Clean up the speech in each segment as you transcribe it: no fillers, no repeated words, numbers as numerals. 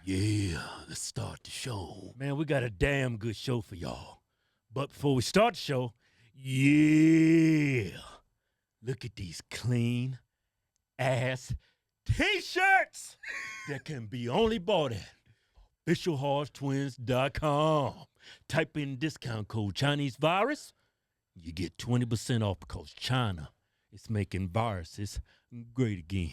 Yeah, let's start the show. Man, we got a damn good show for y'all. But before we start the show, look at these clean ass t-shirts that can be only bought at officialhodgetwins.com. Type in discount code Chinese virus. You get 20% off because China is making viruses great again.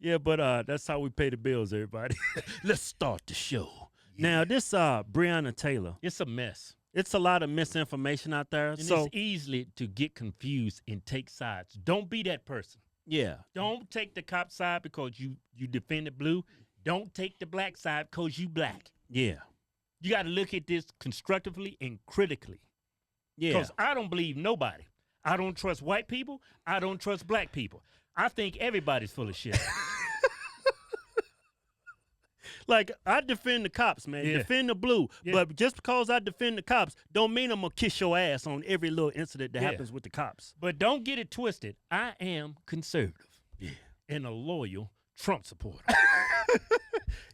Yeah, but that's how we pay the bills, everybody. Let's start the show. Yeah. Now, this Breonna Taylor, it's a mess. It's a lot of misinformation out there. And so it's easy to get confused and take sides. Don't be that person. Yeah. Don't take the cop side because you defended blue. Don't take the black side because you black. Yeah. You got to look at this constructively and critically. Yeah. Because I don't believe nobody. I don't trust white people. I don't trust black people. I think everybody's full of shit. Like, I defend the cops, man. Yeah. Defend the blue. Yeah. But just because I defend the cops don't mean I'm going to kiss your ass on every little incident that happens with the cops. But don't get it twisted. I am conservative and a loyal Trump supporter.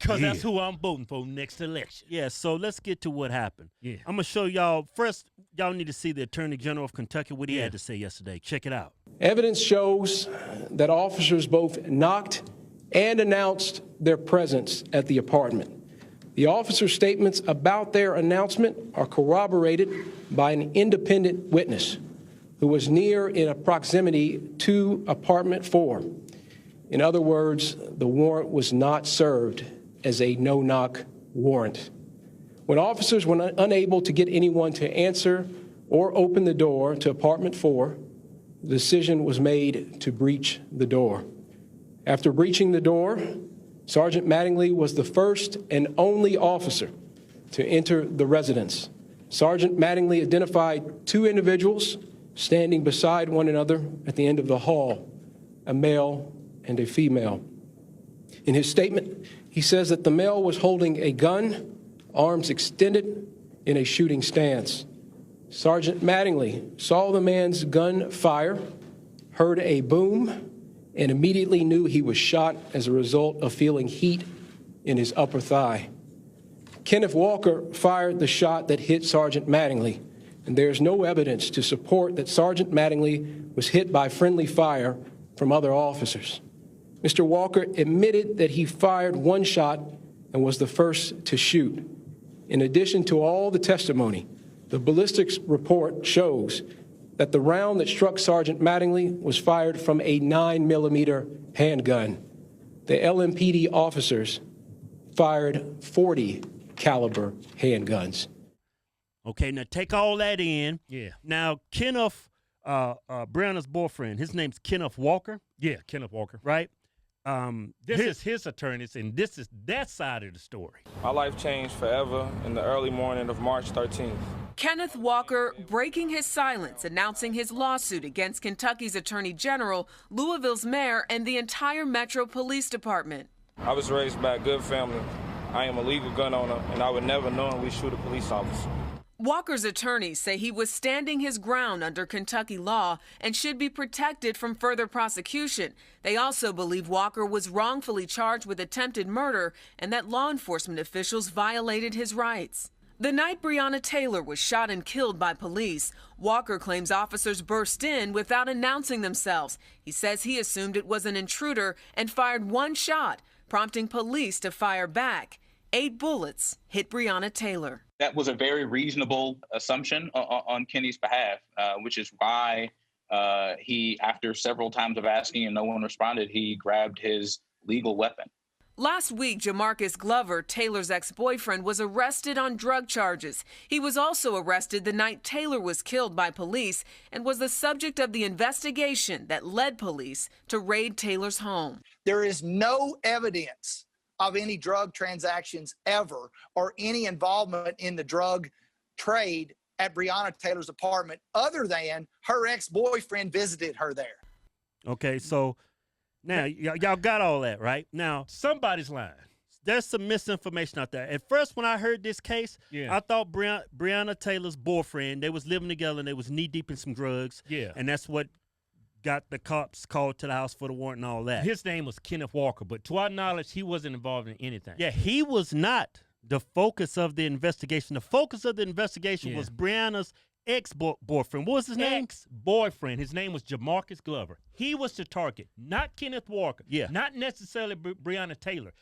Because that's who I'm voting for next election. Yeah, so let's get to what happened. Yeah. I'm going to show y'all. First, y'all need to see the Attorney General of Kentucky, what he had to say yesterday. Check it out. Evidence shows that officers both knocked and announced their presence at the apartment. The officers' statements about their announcement are corroborated by an independent witness who was near in a proximity to apartment 4. In other words, the warrant was not served as a no-knock warrant. When officers were unable to get anyone to answer or open the door to apartment 4, the decision was made to breach the door. After breaching the door, Sergeant Mattingly was the first and only officer to enter the residence. Sergeant Mattingly identified 2 individuals standing beside one another at the end of the hall, a male and a female. In his statement, he says that the male was holding a gun, arms extended, in a shooting stance. Sergeant Mattingly saw the man's gun fire, heard a boom, and immediately knew he was shot as a result of feeling heat in his upper thigh. Kenneth Walker fired the shot that hit Sergeant Mattingly, and there is no evidence to support that Sergeant Mattingly was hit by friendly fire from other officers. Mr. Walker admitted that he fired one shot and was the first to shoot. In addition to all the testimony, the ballistics report shows that the round that struck Sergeant Mattingly was fired from a 9mm handgun. The LMPD officers fired 40 caliber handguns. Okay, now take all that in. Yeah. Now, Kenneth, Breonna's boyfriend, his name's Kenneth Walker. Yeah, Kenneth Walker. Right? This is his attorneys, and this is that side of the story. My life changed forever in the early morning of March 13th. Kenneth Walker breaking his silence, announcing his lawsuit against Kentucky's Attorney General, Louisville's mayor, and the entire Metro Police Department. I was raised by a good family. I am a legal gun owner, and I would never knowingly shoot a police officer. Walker's attorneys say he was standing his ground under Kentucky law and should be protected from further prosecution. They also believe Walker was wrongfully charged with attempted murder and that law enforcement officials violated his rights. The night Breonna Taylor was shot and killed by police, Walker claims officers burst in without announcing themselves. He says he assumed it was an intruder and fired one shot, prompting police to fire back. 8 bullets hit Breonna Taylor. That was a very reasonable assumption on Kenny's behalf, which is why he, after several times of asking and no one responded, he grabbed his legal weapon. Last week, Jamarcus Glover, Taylor's ex-boyfriend, was arrested on drug charges. He was also arrested the night Taylor was killed by police and was the subject of the investigation that led police to raid Taylor's home. There is no evidence of any drug transactions ever or any involvement in the drug trade at Breonna Taylor's apartment other than her ex-boyfriend visited her there. Okay, so now, y'all got all that, right? Now, somebody's lying. There's some misinformation out there. At first, when I heard this case, I thought Breonna Taylor's boyfriend, they was living together and they was knee-deep in some drugs. Yeah. And that's what got the cops called to the house for the warrant and all that. His name was Kenneth Walker, but to our knowledge, he wasn't involved in anything. Yeah, he was not the focus of the investigation. The focus of the investigation was Breonna's ex-boyfriend. What was his name? Ex-boyfriend. His name was Jamarcus Glover. He was the target, not Kenneth Walker. Yeah. Not necessarily Breonna Taylor.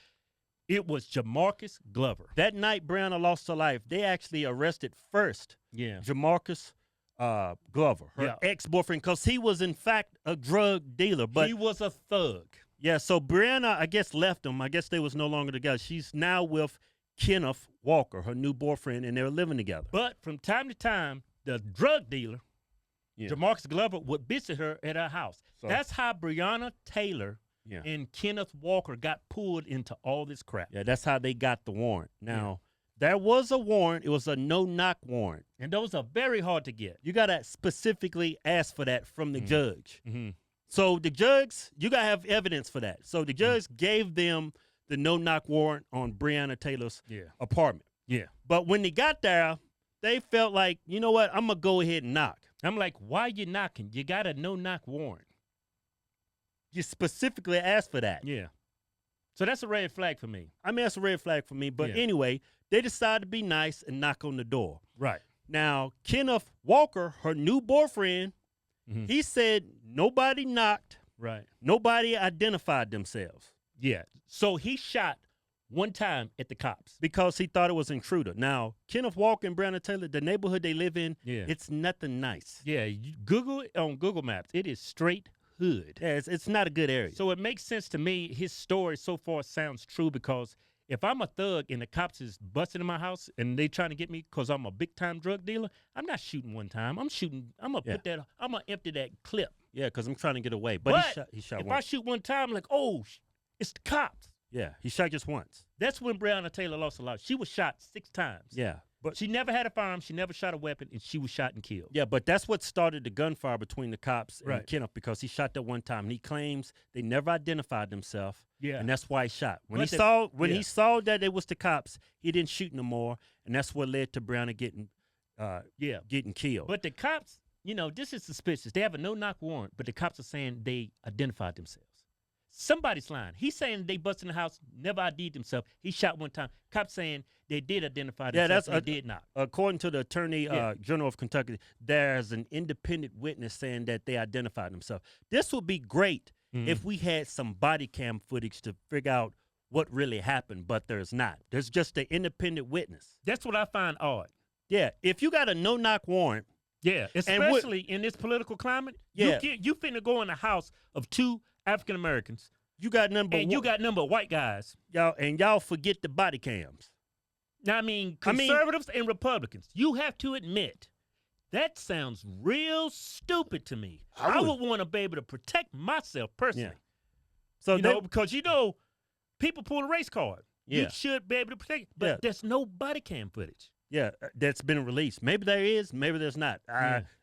It was Jamarcus Glover. That night Breonna lost her life, they actually arrested first Jamarcus Glover, her ex-boyfriend, because he was, in fact, a drug dealer. But he was a thug. Yeah, so Breonna, I guess, left him. I guess they was no longer together. She's now with Kenneth Walker, her new boyfriend, and they're living together. But from time to time, the drug dealer, Jamarcus Glover, would visit her at her house. So, that's how Breonna Taylor and Kenneth Walker got pulled into all this crap. Yeah, that's how they got the warrant. Now, there was a warrant. It was a no-knock warrant. And those are very hard to get. You got to specifically ask for that from the judge. So the judge, you got to have evidence for that. So the judge gave them the no-knock warrant on Breonna Taylor's apartment. Yeah. But when they got there, they felt like, you know what, I'm going to go ahead and knock. I'm like, why you knocking? You got a no-knock warrant. You specifically asked for that. Yeah. So that's a red flag for me. I mean, that's a red flag for me. But anyway, they decided to be nice and knock on the door. Right. Now, Kenneth Walker, her new boyfriend, he said nobody knocked. Right. Nobody identified themselves. Yeah. So he shot one time at the cops. Because he thought it was an intruder. Now, Kenneth Walker and Breonna Taylor, the neighborhood they live in, it's nothing nice. Yeah. You Google it on Google Maps. It is straight hood. Yeah, it's not a good area. So it makes sense to me. His story so far sounds true because if I'm a thug and the cops is busting in my house and they trying to get me because I'm a big time drug dealer, I'm not shooting one time. I'm gonna empty that clip. Yeah, because I'm trying to get away. But he shot if once. I shoot one time, I'm like, oh, it's the cops. Yeah, he shot just once. That's when Breonna Taylor lost her life. She was shot 6 times. Yeah. But she never had a firearm. She never shot a weapon, and she was shot and killed. Yeah, but that's what started the gunfire between the cops and Right. Kenneth because he shot that one time. And he claims they never identified themselves. Yeah. And that's why he shot. When But he saw that it was the cops, he didn't shoot no more, and that's what led to Breonna getting killed. But the cops, this is suspicious. They have a no-knock warrant, but the cops are saying they identified themselves. Somebody's lying. He's saying they busted in the house, never ID'd themselves. He shot one time. Cops saying they did identify themselves. They did not. According to the Attorney General of Kentucky, there's an independent witness saying that they identified themselves. This would be great if we had some body cam footage to figure out what really happened, but there's not. There's just an independent witness. That's what I find odd. Yeah, if you got a no-knock warrant. Yeah, especially in this political climate. Yeah. You finna go in the house of 2 African Americans. You got number you got number of white guys. Y'all forget the body cams. Now, conservatives and Republicans, you have to admit, that sounds real stupid to me. I would want to be able to protect myself personally. Yeah. So because people pull a race card. Yeah. You should be able to protect, but there's no body cam footage. Yeah, that's been released. Maybe there is, maybe there's not.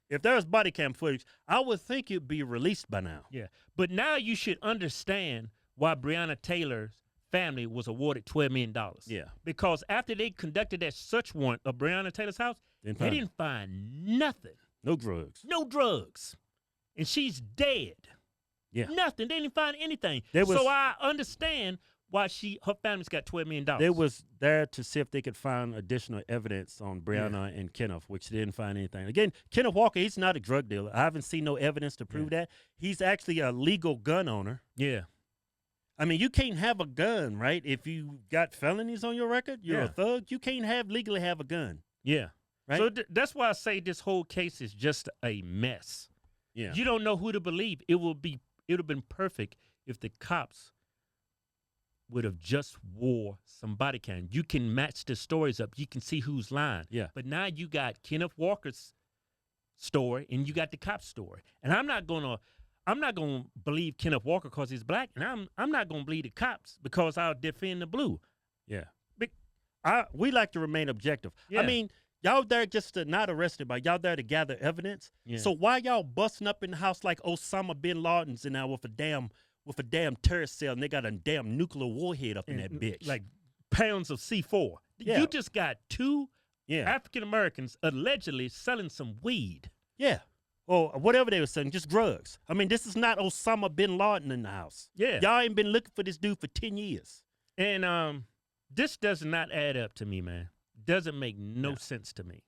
If there's body cam footage, I would think it'd be released by now. Yeah, but now you should understand why Breonna Taylor's family was awarded $12 million. Yeah. Because after they conducted that search warrant of Breonna Taylor's house, they didn't find nothing. No drugs. No drugs. And she's dead. Yeah. Nothing. They didn't find anything. So I understand why her family's got $12 million. They was there to see if they could find additional evidence on Breonna and Kenneth, which they didn't find anything. Again, Kenneth Walker, he's not a drug dealer. I haven't seen no evidence to prove that. He's actually a legal gun owner. Yeah. I mean, you can't have a gun, right? If you got felonies on your record, you're a thug. You can't legally have a gun. Yeah. Right? So that's why I say this whole case is just a mess. Yeah. You don't know who to believe. It would have been perfect if the cops would have just wore some body cam. You can match the stories up. You can see who's lying. Yeah. But now you got Kenneth Walker's story and you got the cop's story. And I'm not gonna believe Kenneth Walker because he's black, and I'm not gonna believe the cops because I'll defend the blue. Yeah. We like to remain objective. Yeah. I mean, y'all there just to not arrested, but y'all there to gather evidence. Yeah. So why y'all busting up in the house like Osama bin Laden's in there with a damn terrorist cell, and they got a damn nuclear warhead up in that bitch? Like pounds of C4. Yeah. You just got 2 African Americans allegedly selling some weed. Yeah. or whatever they were selling, just drugs. I mean, this is not Osama bin Laden in the house. Yeah. Y'all ain't been looking for this dude for 10 years. And this does not add up to me, man. Doesn't make no sense to me.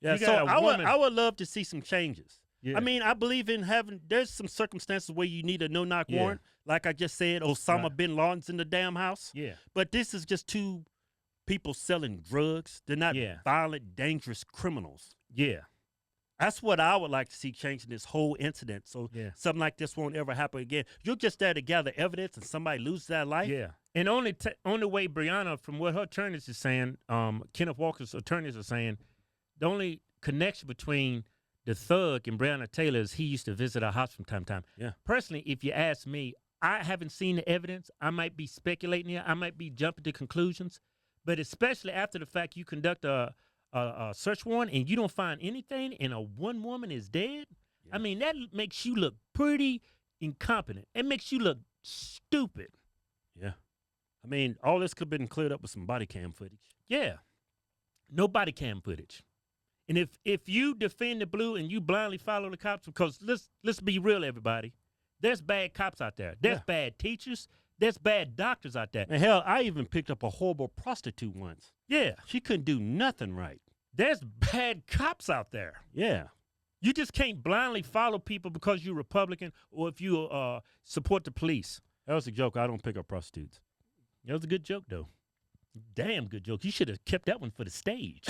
Yeah, You so got a I would love to see some changes. Yeah. I mean, I believe in there's some circumstances where you need a no-knock Yeah. warrant. Like I just said, Osama Right. bin Laden's in the damn house. Yeah. But this is just two people selling drugs. They're not Yeah. violent, dangerous criminals. Yeah. That's what I would like to see change in this whole incident, so Yeah. something like this won't ever happen again. You're just there to gather evidence, and somebody loses their life. Yeah. And only way Breonna, from what her attorneys is saying, Kenneth Walker's attorneys are saying, the only connection between the thug and Breonna Taylor is he used to visit our house from time to time. Yeah. Personally, if you ask me, I haven't seen the evidence. I might be speculating here. I might be jumping to conclusions. But especially after the fact you conduct a search warrant and you don't find anything and one woman is dead, Yeah. I mean, that makes you look pretty incompetent. It makes you look stupid. Yeah. I mean, all this could have been cleared up with some body cam footage. Yeah. No body cam footage. And if you defend the blue and you blindly follow the cops, because let's be real, everybody. There's bad cops out there. There's Yeah. bad teachers. There's bad doctors out there. And hell, I even picked up a horrible prostitute once. Yeah. She couldn't do nothing right. There's bad cops out there. Yeah. You just can't blindly follow people because you're Republican or if you support the police. That was a joke. I don't pick up prostitutes. That was a good joke, though. Damn good joke. You should have kept that one for the stage.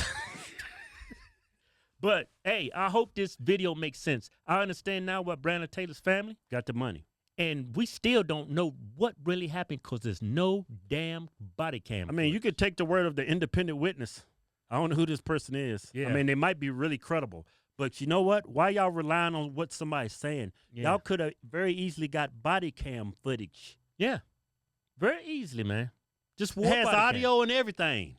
But, hey, I hope this video makes sense. I understand now why Breonna Taylor's family Got the money. and we still don't know what really happened because there's no damn body cam. I mean, you could take the word of the independent witness. I don't know who this person is. Yeah. I mean, they might be really credible. But you know what? Why y'all relying on what somebody's saying? Yeah. Y'all could have very easily got body cam footage. Yeah. Very easily, man. Just It war has body cam. audio and everything.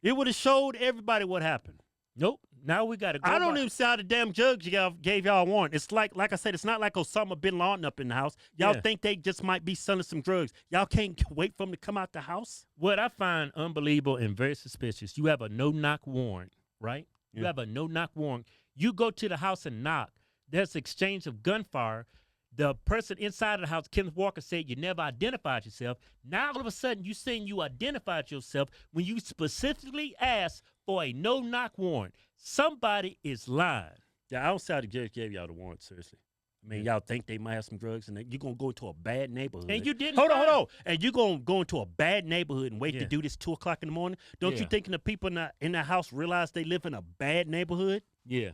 It would have showed everybody what happened. Nope. Now we got to go. I don't even see how the damn judge gave y'all a warrant. It's like I said, it's not like Osama bin Laden up in the house. Y'all Yeah. think they just might be selling some drugs. Y'all can't wait for them to come out the house? What I find unbelievable and very suspicious, you have a no-knock warrant, right? You Yeah. have a no-knock warrant. You go to the house and knock. There's exchange of gunfire. The person inside of the house, Kenneth Walker, said you never identified yourself. Now all of a sudden you saying you identified yourself when you specifically asked for a no-knock warrant. Somebody is lying. Yeah, I don't see how the judge gave y'all the warrant, seriously. I mean, y'all think they might have some drugs and you're going to go into a bad neighborhood. And you didn't Hold find- on. And you're going to go into a bad neighborhood and wait Yeah. to do this 2 o'clock in the morning? Don't you Yeah. think the people in the house realize they live in a bad neighborhood? Yeah.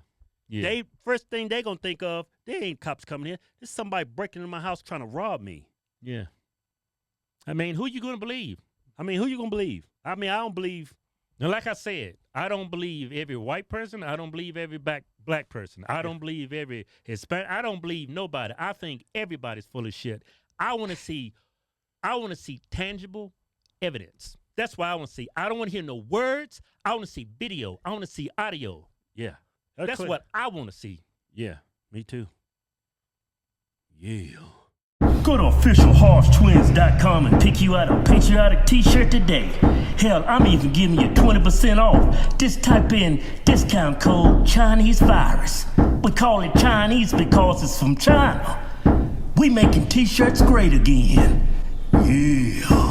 They first thing they going to think of, they ain't cops coming here. There's somebody breaking into my house trying to rob me. Yeah. I mean, who you going to believe? I mean, who you going to believe? I mean, I don't believe. Now, like I said, I don't believe every white person. I don't believe every black person. I don't believe every Hispanic. I don't believe nobody. I think everybody's full of shit. I want to see tangible evidence. That's what I want to see. I don't want to hear no words. I want to see video. I want to see audio. Yeah. That's what I want to see. Yeah, me too. Yeah. Go to officialhodgetwins.com and pick you out a patriotic t-shirt today. Hell, I'm even giving you 20% off. Just type in discount code Chinese virus. We call it Chinese because it's from China. We making t-shirts great again. Yeah.